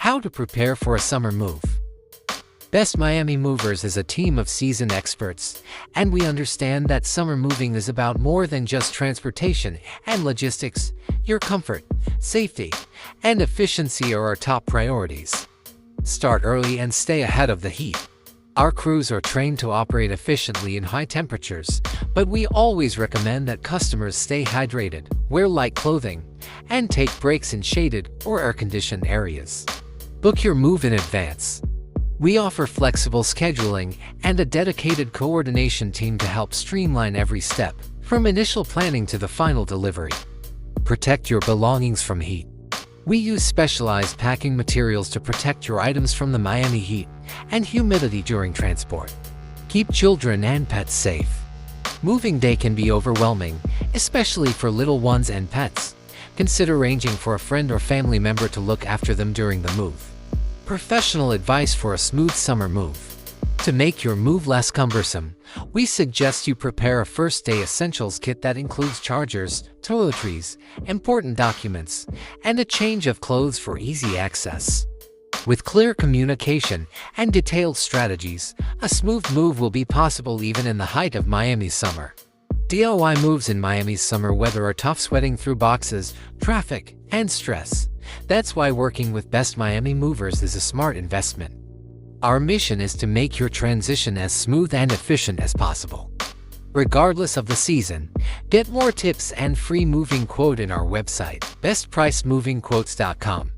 How to prepare for a summer move. Best Miami Movers is a team of seasoned experts, and we understand that summer moving is about more than just transportation and logistics. Your comfort, safety, and efficiency are our top priorities. Start early and stay ahead of the heat. Our crews are trained to operate efficiently in high temperatures, but we always recommend that customers stay hydrated, wear light clothing, and take breaks in shaded or air-conditioned areas. Book your move in advance. We offer flexible scheduling and a dedicated coordination team to help streamline every step, from initial planning to the final delivery. Protect your belongings from heat. We use specialized packing materials to protect your items from the Miami heat and humidity during transport. Keep children and pets safe. Moving day can be overwhelming, especially for little ones and pets. Consider arranging for a friend or family member to look after them during the move. Professional advice for a smooth summer move. To make your move less cumbersome, we suggest you prepare a first-day essentials kit that includes chargers, toiletries, important documents, and a change of clothes for easy access. With clear communication and detailed strategies, a smooth move will be possible even in the height of Miami's summer. DIY moves in Miami's summer weather are tough, sweating through boxes, traffic, and stress. That's why working with Best Miami Movers is a smart investment. Our mission is to make your transition as smooth and efficient as possible. Regardless of the season, get more tips and free moving quote in our website, bestpricemovingquotes.com.